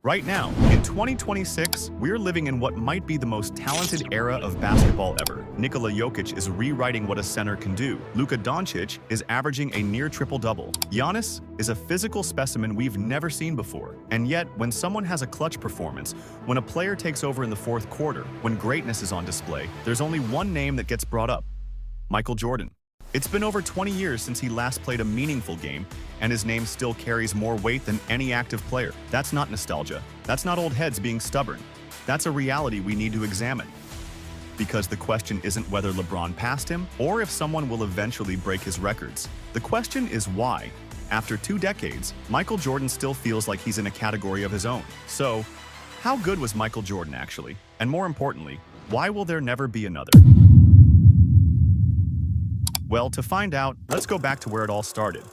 Right now, in 2026, we're living in what might be the most talented era of basketball ever. Nikola Jokic is rewriting what a center can do. Luka Doncic is averaging a near triple-double. Giannis is a physical specimen we've never seen before. And yet, when someone has a clutch performance, when a player takes over in the fourth quarter, when greatness is on display, there's only one name that gets brought up: Michael Jordan. It's been over 20 years since he last played a meaningful game, and his name still carries more weight than any active player. That's not nostalgia. That's not old heads being stubborn. That's a reality we need to examine. Because the question isn't whether LeBron passed him, or if someone will eventually break his records. The question is why. After 2 decades, Michael Jordan still feels like he's in a category of his own. So, how good was Michael Jordan actually? And more importantly, why will there never be another? Well, to find out, let's go back to where it all started.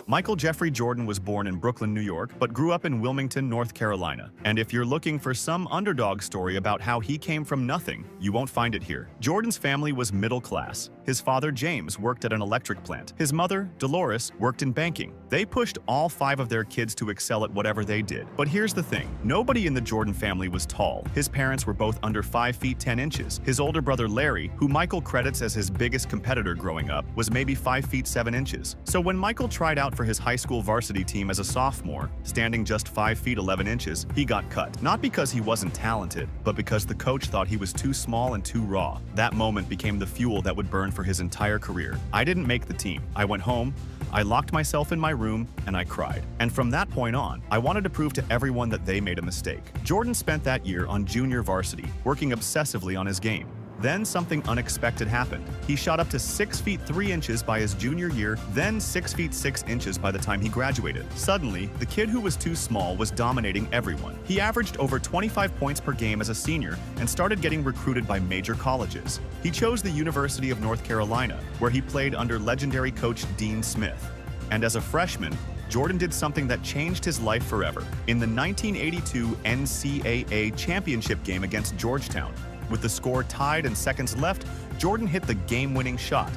Michael Jeffrey Jordan was born in Brooklyn, New York, but grew up in Wilmington, North Carolina. And if you're looking for some underdog story about how he came from nothing, you won't find it here. Jordan's family was middle class. His father, James, worked at an electric plant. His mother, Dolores, worked in banking. They pushed all 5 of their kids to excel at whatever they did. But here's the thing. Nobody in the Jordan family was tall. His parents were both under 5 feet 10 inches. His older brother, Larry, who Michael credits as his biggest competitor growing up, was maybe 5 feet 7 inches. So when Michael tried out for his high school varsity team as a sophomore, standing just 5 feet 11 inches, he got cut. Not because he wasn't talented, but because the coach thought he was too small and too raw. That moment became the fuel that would burn for his entire career. I didn't make the team. I went home, I locked myself in my room, and I cried. And from that point on, I wanted to prove to everyone that they made a mistake. Jordan spent that year on junior varsity, working obsessively on his game. Then something unexpected happened. He shot up to 6 feet 3 inches by his junior year, then 6 feet 6 inches by the time he graduated. Suddenly, the kid who was too small was dominating everyone. He averaged over 25 points per game as a senior and started getting recruited by major colleges. He chose the University of North Carolina, where he played under legendary coach Dean Smith. And as a freshman, Jordan did something that changed his life forever. In the 1982 NCAA championship game against Georgetown, with the score tied and seconds left, Jordan hit the game-winning shot.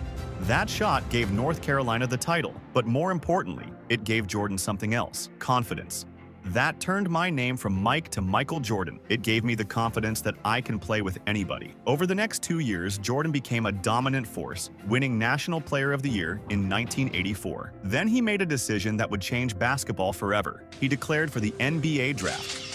That shot gave North Carolina the title, but more importantly, it gave Jordan something else: confidence. That turned my name from Mike to Michael Jordan. It gave me the confidence that I can play with anybody. Over the next 2 years, Jordan became a dominant force, winning National Player of the Year in 1984. Then he made a decision that would change basketball forever. He declared for the NBA draft.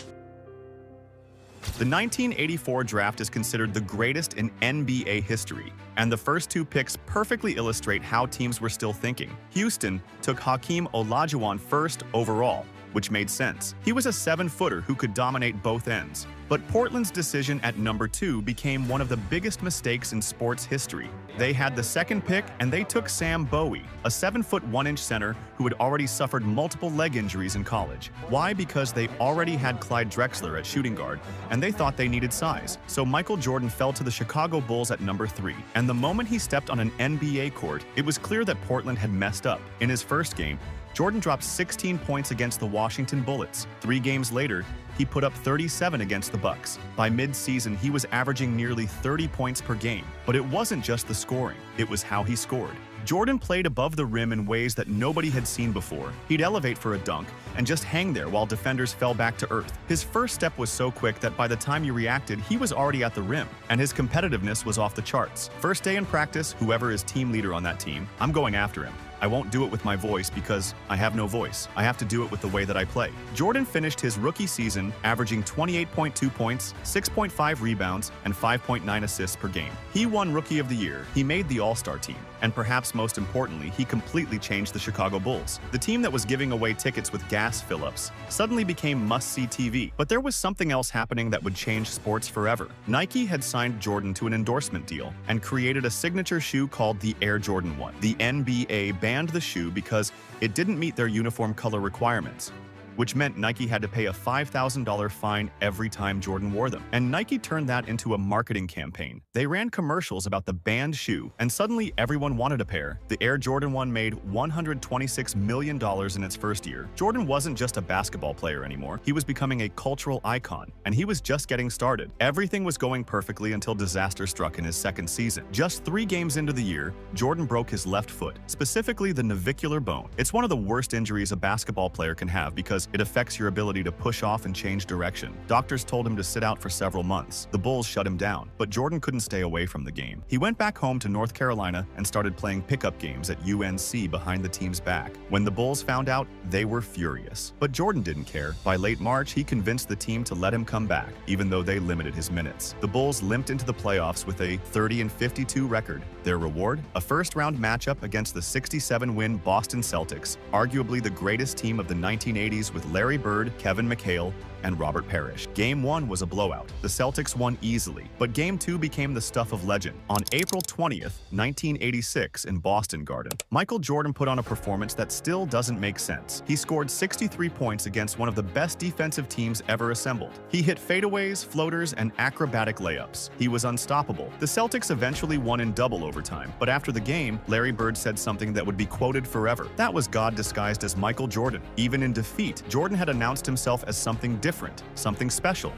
The 1984 draft is considered the greatest in NBA history, and the first 2 picks perfectly illustrate how teams were still thinking. Houston took Hakeem Olajuwon first overall, which made sense. He was a 7-footer who could dominate both ends. But Portland's decision at number 2 became one of the biggest mistakes in sports history. They had the 2nd pick and they took Sam Bowie, a 7-foot 1-inch center who had already suffered multiple leg injuries in college. Why? Because they already had Clyde Drexler at shooting guard, and they thought they needed size. So Michael Jordan fell to the Chicago Bulls at number 3. And the moment he stepped on an NBA court, it was clear that Portland had messed up. In his first game, Jordan dropped 16 points against the Washington Bullets. 3 games later, he put up 37 against the Bucks. By mid-season, he was averaging nearly 30 points per game. But it wasn't just the scoring, it was how he scored. Jordan played above the rim in ways that nobody had seen before. He'd elevate for a dunk and just hang there while defenders fell back to earth. His first step was so quick that by the time you reacted, he was already at the rim, and his competitiveness was off the charts. First day in practice, whoever is team leader on that team, I'm going after him. I won't do it with my voice because I have no voice. I have to do it with the way that I play. Jordan finished his rookie season averaging 28.2 points, 6.5 rebounds, and 5.9 assists per game. He won Rookie of the Year, he made the All-Star team, and perhaps most importantly, he completely changed the Chicago Bulls. The team that was giving away tickets with gas fill-ups suddenly became must-see TV. But there was something else happening that would change sports forever. Nike had signed Jordan to an endorsement deal and created a signature shoe called the Air Jordan 1. The NBA banned the shoe because it didn't meet their uniform color requirements, which meant Nike had to pay a $5,000 fine every time Jordan wore them. And Nike turned that into a marketing campaign. They ran commercials about the banned shoe, and suddenly everyone wanted a pair. The Air Jordan 1 made $126 million in its first year. Jordan wasn't just a basketball player anymore. He was becoming a cultural icon, and he was just getting started. Everything was going perfectly until disaster struck in his 2nd season. Just 3 games into the year, Jordan broke his left foot, specifically the navicular bone. It's one of the worst injuries a basketball player can have because muscles. It affects your ability to push off and change direction. Doctors told him to sit out for several months. The Bulls shut him down, but Jordan couldn't stay away from the game. He went back home to North Carolina and started playing pickup games at UNC behind the team's back. When the Bulls found out, they were furious. But Jordan didn't care. By late March, he convinced the team to let him come back, even though they limited his minutes. The Bulls limped into the playoffs with a 30-52 record. Their reward? A first-round matchup against the 67-win Boston Celtics, arguably the greatest team of the 1980s with Larry Bird, Kevin McHale, and Robert Parrish. Game 1 was a blowout. The Celtics won easily, but Game 2 became the stuff of legend. On April 20th, 1986 in Boston Garden, Michael Jordan put on a performance that still doesn't make sense. He scored 63 points against one of the best defensive teams ever assembled. He hit fadeaways, floaters, and acrobatic layups. He was unstoppable. The Celtics eventually won in double overtime, but after the game, Larry Bird said something that would be quoted forever. That was God disguised as Michael Jordan. Even in defeat, Jordan had announced himself as something different, something special.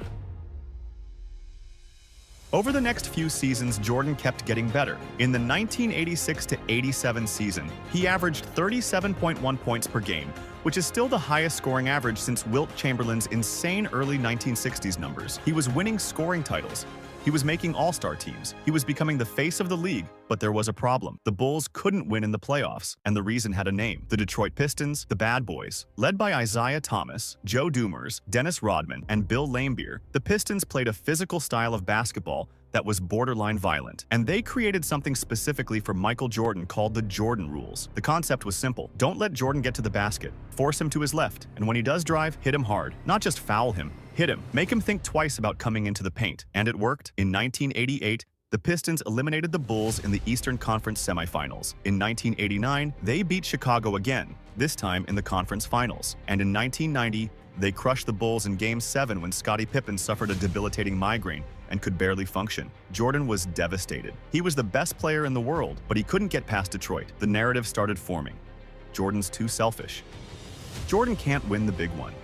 Over the next few seasons, Jordan kept getting better. In the 1986-87 season, he averaged 37.1 points per game, which is still the highest scoring average since Wilt Chamberlain's insane early 1960s numbers. He was winning scoring titles. He was making all-star teams. He was becoming the face of the league, but there was a problem. The Bulls couldn't win in the playoffs, and the reason had a name. The Detroit Pistons, the Bad Boys. Led by Isaiah Thomas, Joe Dumars, Dennis Rodman, and Bill Laimbeer, the Pistons played a physical style of basketball that was borderline violent. And they created something specifically for Michael Jordan called the Jordan Rules. The concept was simple. Don't let Jordan get to the basket. Force him to his left, and when he does drive, hit him hard. Not just foul him, hit him. Make him think twice about coming into the paint. And it worked. In 1988, the Pistons eliminated the Bulls in the Eastern Conference semifinals. In 1989, they beat Chicago again, this time in the conference finals. And in 1990, they crushed the Bulls in Game 7 when Scottie Pippen suffered a debilitating migraine and could barely function. Jordan was devastated. He was the best player in the world, but he couldn't get past Detroit. The narrative started forming. Jordan's too selfish. Jordan can't win the big one.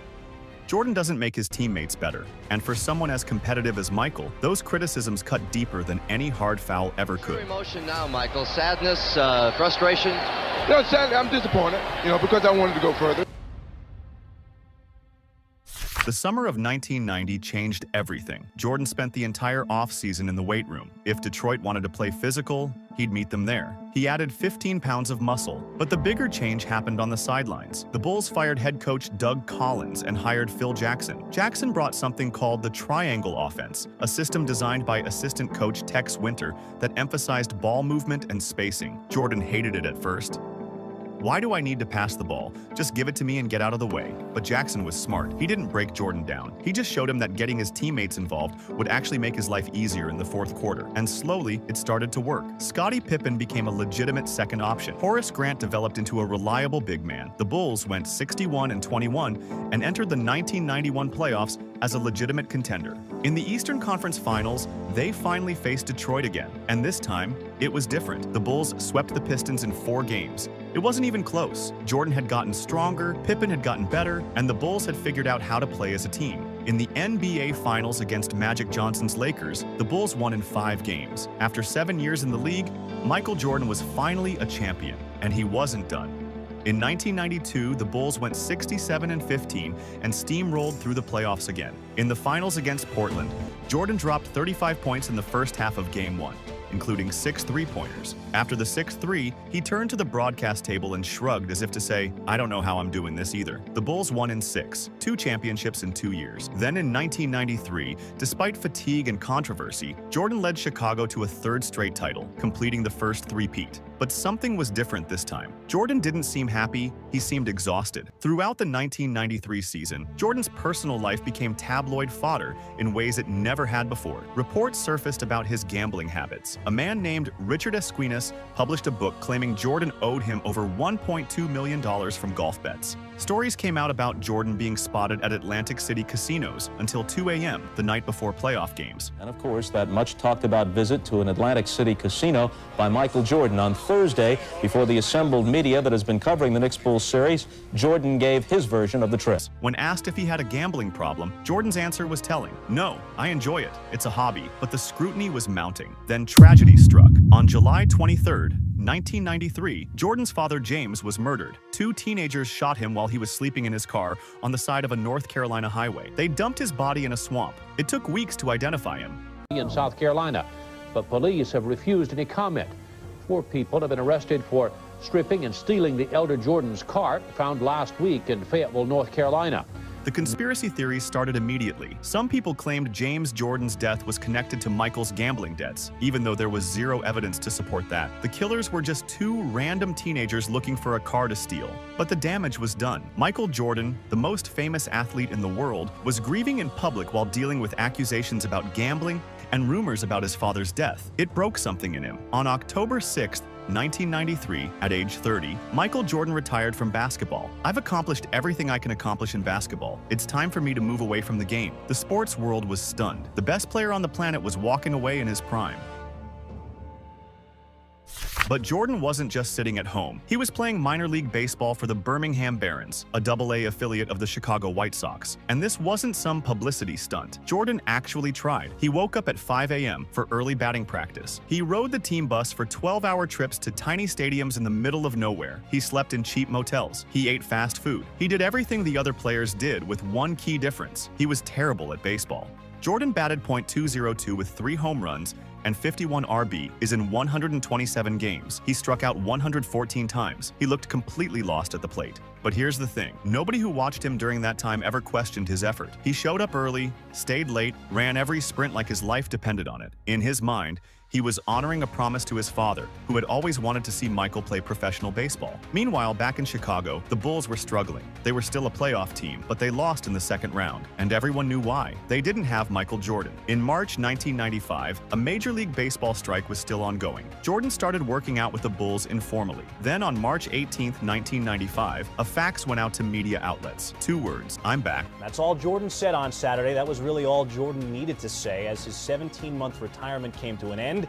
Jordan doesn't make his teammates better, and for someone as competitive as Michael, those criticisms cut deeper than any hard foul ever could. Your emotion now, Michael. Sadness, frustration? No, sadly, I'm disappointed, because I wanted to go further. The summer of 1990 changed everything. Jordan spent the entire offseason in the weight room. If Detroit wanted to play physical, he'd meet them there. He added 15 pounds of muscle. But the bigger change happened on the sidelines. The Bulls fired head coach Doug Collins and hired Phil Jackson. Jackson brought something called the triangle offense, a system designed by assistant coach Tex Winter that emphasized ball movement and spacing. Jordan hated it at first. Why do I need to pass the ball? Just give it to me and get out of the way. But Jackson was smart. He didn't break Jordan down. He just showed him that getting his teammates involved would actually make his life easier in the fourth quarter. And slowly, it started to work. Scottie Pippen became a legitimate second option. Horace Grant developed into a reliable big man. The Bulls went 61-21 and entered the 1991 playoffs as a legitimate contender. In the Eastern Conference Finals, they finally faced Detroit again. And this time, it was different. The Bulls swept the Pistons in 4 games. It wasn't even close. Jordan had gotten stronger, Pippen had gotten better, and the Bulls had figured out how to play as a team. In the NBA Finals against Magic Johnson's Lakers, the Bulls won in 5 games. After 7 years in the league, Michael Jordan was finally a champion, and he wasn't done. In 1992, the Bulls went 67-15 and steamrolled through the playoffs again. In the finals against Portland, Jordan dropped 35 points in the first half of Game 1, including 6 three-pointers. After the 6th three, he turned to the broadcast table and shrugged as if to say, I don't know how I'm doing this either. The Bulls won in 6, 2 championships in 2 years. Then in 1993, despite fatigue and controversy, Jordan led Chicago to a 3rd straight title, completing the first three-peat. But something was different this time. Jordan didn't seem happy, he seemed exhausted. Throughout the 1993 season, Jordan's personal life became tabloid fodder in ways it never had before. Reports surfaced about his gambling habits. A man named Richard Esquinas published a book claiming Jordan owed him over $1.2 million from golf bets. Stories came out about Jordan being spotted at Atlantic City casinos until 2 a.m. the night before playoff games. And of course, that much talked about visit to an Atlantic City casino by Michael Jordan on Thursday. Before the assembled media that has been covering the Knicks-Bulls series, Jordan gave his version of the trip. When asked if he had a gambling problem, Jordan's answer was telling. No, I enjoy it. It's a hobby. But the scrutiny was mounting. Then tragedy struck. On July 23rd, 1993, Jordan's father James was murdered. Two teenagers shot him while he was sleeping in his car on the side of a North Carolina highway. They dumped his body in a swamp. It took weeks to identify him. In South Carolina, but police have refused any comment. 4 people have been arrested for stripping and stealing the elder Jordan's cart found last week in Fayetteville, North Carolina. The conspiracy theories started immediately. Some people claimed James Jordan's death was connected to Michael's gambling debts, even though there was zero evidence to support that. The killers were just 2 random teenagers looking for a car to steal. But the damage was done. Michael Jordan, the most famous athlete in the world, was grieving in public while dealing with accusations about gambling and rumors about his father's death. It broke something in him. On October 6th, 1993, at age 30, Michael Jordan retired from basketball. "I've accomplished everything I can accomplish in basketball. It's time for me to move away from the game." The sports world was stunned. The best player on the planet was walking away in his prime. But Jordan wasn't just sitting at home. He was playing minor league baseball for the Birmingham Barons, a Double-A affiliate of the Chicago White Sox. And this wasn't some publicity stunt. Jordan actually tried. He woke up at 5 a.m. for early batting practice. He rode the team bus for 12-hour trips to tiny stadiums in the middle of nowhere. He slept in cheap motels. He ate fast food. He did everything the other players did, with one key difference. He was terrible at baseball. Jordan batted .202 with 3 home runs and 51 RBIs in 127 games. He struck out 114 times. He looked completely lost at the plate. But here's the thing. Nobody who watched him during that time ever questioned his effort. He showed up early, stayed late, ran every sprint like his life depended on it. In his mind, he was honoring a promise to his father, who had always wanted to see Michael play professional baseball. Meanwhile, back in Chicago, the Bulls were struggling. They were still a playoff team, but they lost in the second round, and everyone knew why. They didn't have Michael Jordan. In March 1995, a Major League Baseball strike was still ongoing. Jordan started working out with the Bulls informally. Then on March 18, 1995, a fax went out to media outlets. 2 words, "I'm back." That's all Jordan said on Saturday. That was really all Jordan needed to say as his 17-month retirement came to an end.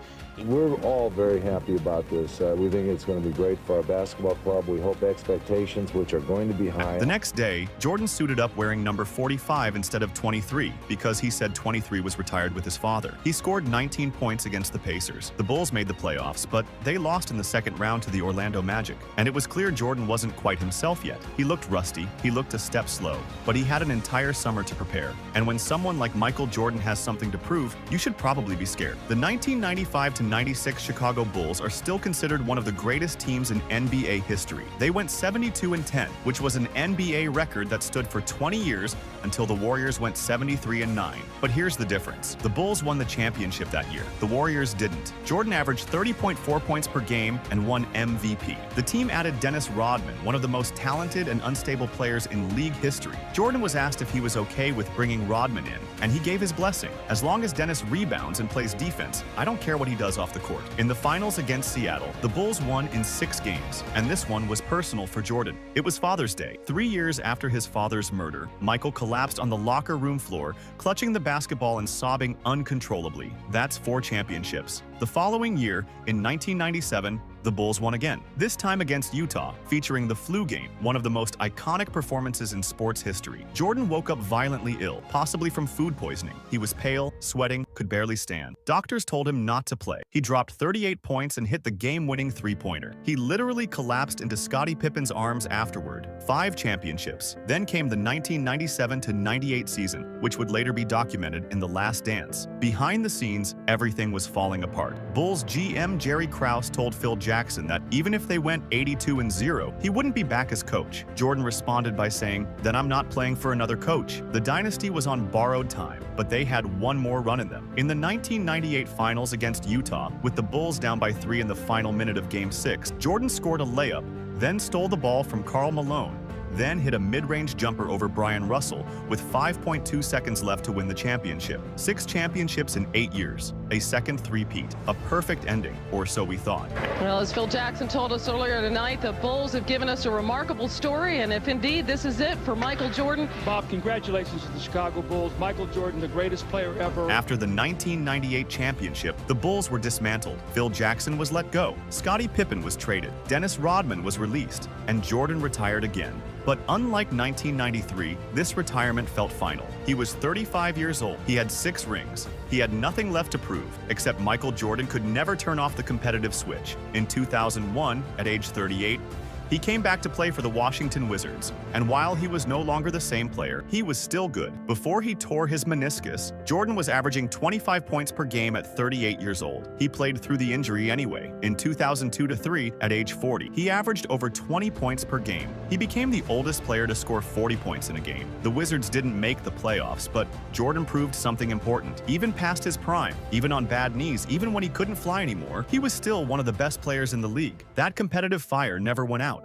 We're all very happy about this. We think it's going to be great for our basketball club. We hope expectations, which are going to be high. The next day, Jordan suited up wearing number 45 instead of 23 because he said 23 was retired with his father. He scored 19 points against the Pacers. The Bulls made the playoffs, but they lost in the second round to the Orlando Magic. And it was clear Jordan wasn't quite himself yet. He looked rusty, he looked a step slow, but he had an entire summer to prepare. And when someone like Michael Jordan has something to prove, you should probably be scared. The 1995-96 Chicago Bulls are still considered one of the greatest teams in NBA history. They went 72-10, which was an NBA record that stood for 20 years until the Warriors went 73-9. But here's the difference. The Bulls won the championship that year. The Warriors didn't. Jordan averaged 30.4 points per game and won MVP. The team added Dennis Rodman, one of the most talented and unstable players in league history. Jordan was asked if he was okay with bringing Rodman in, and he gave his blessing. "As long as Dennis rebounds and plays defense, I don't care what he does off the court." In the finals against Seattle, the Bulls won in 6 games, and this one was personal for Jordan. It was Father's Day. 3 years after his father's murder, Michael collapsed on the locker room floor, clutching the basketball and sobbing uncontrollably. That's 4 championships. The following year, in 1997, the Bulls won again, this time against Utah, featuring the flu game, one of the most iconic performances in sports history. Jordan woke up violently ill, possibly from food poisoning. He was pale, sweating, could barely stand. Doctors told him not to play. He dropped 38 points and hit the game-winning 3-pointer. He literally collapsed into Scottie Pippen's arms afterward. 5 championships. Then came the 1997-98 season, which would later be documented in The Last Dance. Behind the scenes, everything was falling apart. Bulls GM Jerry Krause told Phil Jackson that even if they went 82-0, he wouldn't be back as coach. Jordan responded by saying, "Then I'm not playing for another coach." The dynasty was on borrowed time, but they had one more run in them. In the 1998 finals against Utah, with the Bulls down by 3 in the final minute of Game 6, Jordan scored a layup, then stole the ball from Karl Malone, then hit a mid-range jumper over Brian Russell with 5.2 seconds left to win the championship. 6 championships in 8 years. A second three-peat. A perfect ending, or so we thought. Well, as Phil Jackson told us earlier tonight, the Bulls have given us a remarkable story, and if indeed this is it for Michael Jordan. Bob, congratulations to the Chicago Bulls. Michael Jordan, the greatest player ever. After the 1998 championship, the Bulls were dismantled. Phil Jackson was let go. Scottie Pippen was traded. Dennis Rodman was released. And Jordan retired again. But unlike 1993, this retirement felt final. He was 35 years old. He had 6 rings. He had nothing left to prove. prove, except Michael Jordan could never turn off the competitive switch. In 2001, at age 38, he came back to play for the Washington Wizards, and while he was no longer the same player, he was still good. Before he tore his meniscus, Jordan was averaging 25 points per game at 38 years old. He played through the injury anyway. In 2002-03, at age 40, he averaged over 20 points per game. He became the oldest player to score 40 points in a game. The Wizards didn't make the playoffs, but Jordan proved something important. Even past his prime, even on bad knees, even when he couldn't fly anymore, he was still one of the best players in the league. That competitive fire never went out.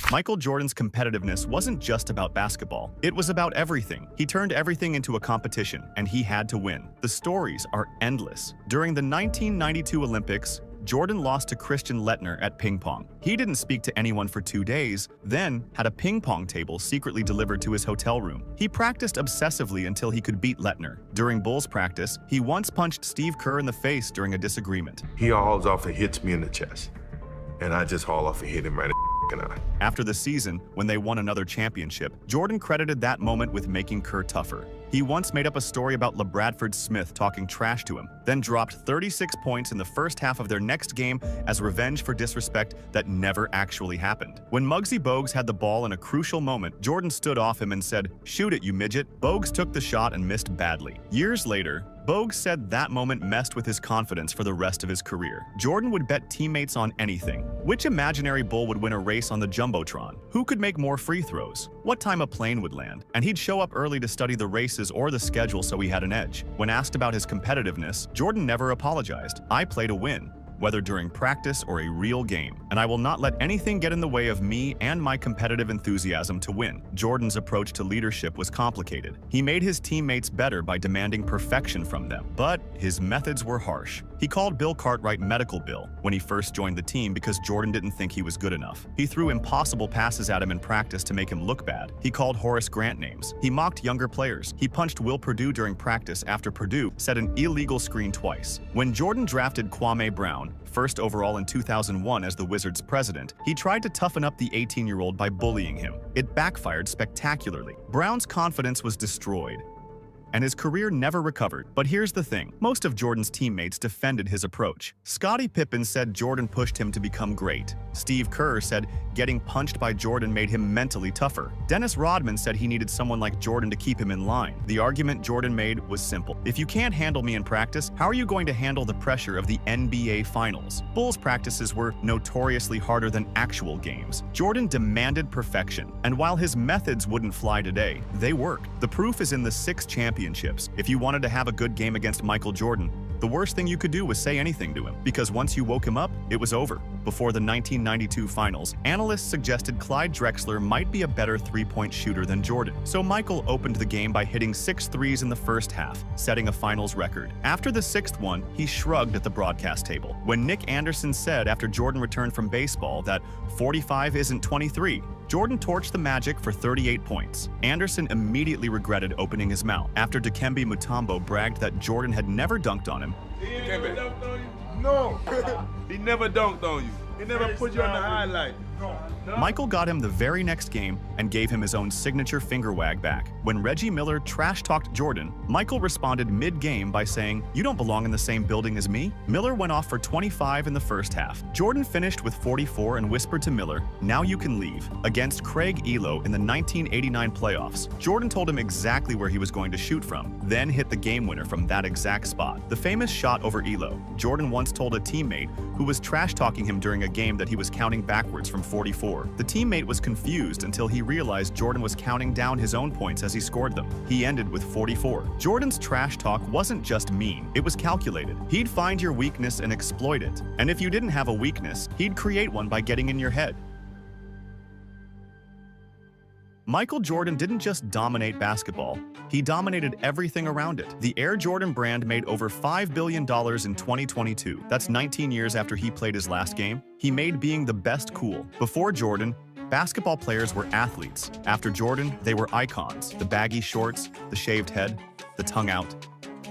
Michael Jordan's competitiveness wasn't just about basketball. It was about everything. He turned everything into a competition, and he had to win. The stories are endless. During the 1992 Olympics, Jordan lost to Christian Lettner at ping pong. He didn't speak to anyone for 2 days, then had a ping pong table secretly delivered to his hotel room. He practiced obsessively until he could beat Lettner. During Bulls practice, he once punched Steve Kerr in the face during a disagreement. He hauls off and hits me in the chest, and I just haul off and hit him right in the eye. After the season, when they won another championship, Jordan credited that moment with making Kerr tougher. He once made up a story about LeBradford Smith talking trash to him, then dropped 36 points in the first half of their next game as revenge for disrespect that never actually happened. When Muggsy Bogues had the ball in a crucial moment, Jordan stood off him and said, "Shoot it, you midget." Bogues took the shot and missed badly. Years later, Bogues said that moment messed with his confidence for the rest of his career. Jordan would bet teammates on anything. Which imaginary bull would win a race on the Jumbotron? Who could make more free throws? What time a plane would land? And he'd show up early to study the races or the schedule so he had an edge. When asked about his competitiveness, Jordan never apologized. "I play to win, whether during practice or a real game, and I will not let anything get in the way of me and my competitive enthusiasm to win." Jordan's approach to leadership was complicated. He made his teammates better by demanding perfection from them, but his methods were harsh. He called Bill Cartwright Medical Bill when he first joined the team because Jordan didn't think he was good enough. He threw impossible passes at him in practice to make him look bad. He called Horace Grant names. He mocked younger players. He punched Will Perdue during practice after Perdue set an illegal screen twice. When Jordan drafted Kwame Brown, first overall in 2001 as the Wizards' president, he tried to toughen up the 18-year-old by bullying him. It backfired spectacularly. Brown's confidence was destroyed, and his career never recovered. But here's the thing. Most of Jordan's teammates defended his approach. Scottie Pippen said Jordan pushed him to become great. Steve Kerr said getting punched by Jordan made him mentally tougher. Dennis Rodman said he needed someone like Jordan to keep him in line. The argument Jordan made was simple. If you can't handle me in practice, how are you going to handle the pressure of the NBA Finals? Bulls practices were notoriously harder than actual games. Jordan demanded perfection, and while his methods wouldn't fly today, they worked. The proof is in the 6 championships. If you wanted to have a good game against Michael Jordan, the worst thing you could do was say anything to him, because once you woke him up, it was over. Before the 1992 finals, analysts suggested Clyde Drexler might be a better three-point shooter than Jordan. So Michael opened the game by hitting 6 threes in the first half, setting a finals record. After the 6th one, he shrugged at the broadcast table. When Nick Anderson said after Jordan returned from baseball that 45 isn't 23, Jordan torched the Magic for 38 points. Anderson immediately regretted opening his mouth after Dikembe Mutombo bragged that Jordan had never dunked on him. He never dunked on you? No. He never dunked on you. He never put you on the highlight. Michael got him the very next game and gave him his own signature finger wag back. When Reggie Miller trash-talked Jordan, Michael responded mid-game by saying, "You don't belong in the same building as me." Miller went off for 25 in the first half. Jordan finished with 44 and whispered to Miller, "Now you can leave." Against Craig Elo in the 1989 playoffs, Jordan told him exactly where he was going to shoot from, then hit the game winner from that exact spot. The famous shot over Elo. Jordan once told a teammate who was trash-talking him during a game that he was counting backwards from 44. The teammate was confused until he realized Jordan was counting down his own points as he scored them. He ended with 44. Jordan's trash talk wasn't just mean, it was calculated. He'd find your weakness and exploit it. And if you didn't have a weakness, he'd create one by getting in your head. Michael Jordan didn't just dominate basketball, he dominated everything around it. The Air Jordan brand made over $5 billion in 2022. That's 19 years after he played his last game. He made being the best cool. Before Jordan, basketball players were athletes. After Jordan, they were icons. The baggy shorts, the shaved head, the tongue out.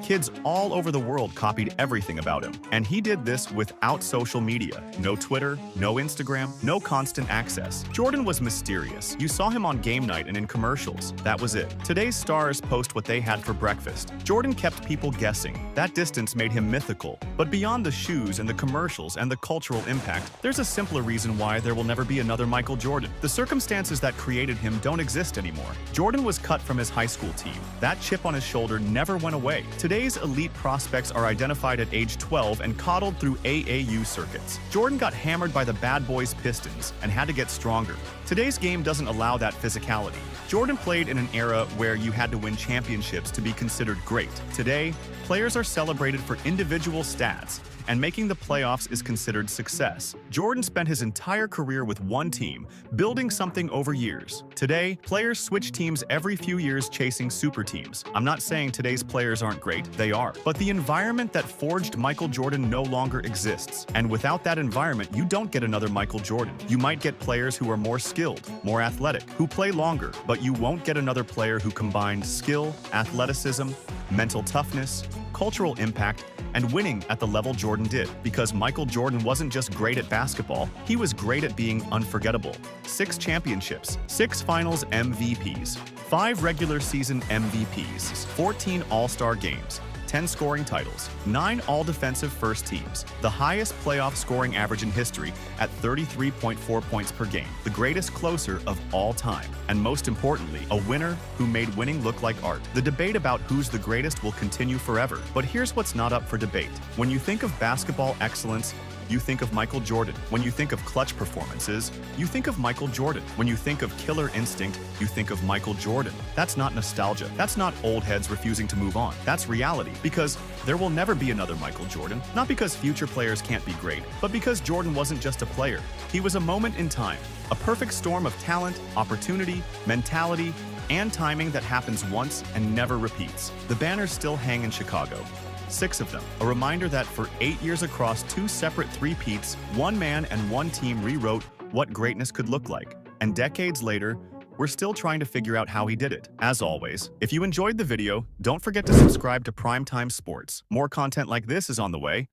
Kids all over the world copied everything about him. And he did this without social media. No Twitter, no Instagram, no constant access. Jordan was mysterious. You saw him on game night and in commercials. That was it. Today's stars post what they had for breakfast. Jordan kept people guessing. That distance made him mythical. But beyond the shoes and the commercials and the cultural impact, there's a simpler reason why there will never be another Michael Jordan. The circumstances that created him don't exist anymore. Jordan was cut from his high school team. That chip on his shoulder never went away. Today's elite prospects are identified at age 12 and coddled through AAU circuits. Jordan got hammered by the bad boys Pistons and had to get stronger. Today's game doesn't allow that physicality. Jordan played in an era where you had to win championships to be considered great. Today, players are celebrated for individual stats, and making the playoffs is considered success. Jordan spent his entire career with one team, building something over years. Today, players switch teams every few years chasing super teams. I'm not saying today's players aren't great, they are. But the environment that forged Michael Jordan no longer exists. And without that environment, you don't get another Michael Jordan. You might get players who are more skilled, more athletic, who play longer, but you won't get another player who combined skill, athleticism, mental toughness, cultural impact, and winning at the level Jordan did. Because Michael Jordan wasn't just great at basketball, he was great at being unforgettable. 6 championships, 6 finals MVPs, 5 regular season MVPs, 14 All-Star games, 10 scoring titles, 9 all-defensive first teams, the highest playoff scoring average in history at 33.4 points per game, the greatest closer of all time, and most importantly, a winner who made winning look like art. The debate about who's the greatest will continue forever, but here's what's not up for debate. When you think of basketball excellence, you think of Michael Jordan. When you think of clutch performances, you think of Michael Jordan. When you think of killer instinct, you think of Michael Jordan. That's not nostalgia. That's not old heads refusing to move on. That's reality. Because there will never be another Michael Jordan. Not because future players can't be great, but because Jordan wasn't just a player. He was a moment in time. A perfect storm of talent, opportunity, mentality, and timing that happens once and never repeats. The banners still hang in Chicago. 6 of them. A reminder that for 8 years across 2 separate three-peats, one man and one team rewrote what greatness could look like. And decades later, we're still trying to figure out how he did it. As always, if you enjoyed the video, don't forget to subscribe to Primetime Sports. More content like this is on the way.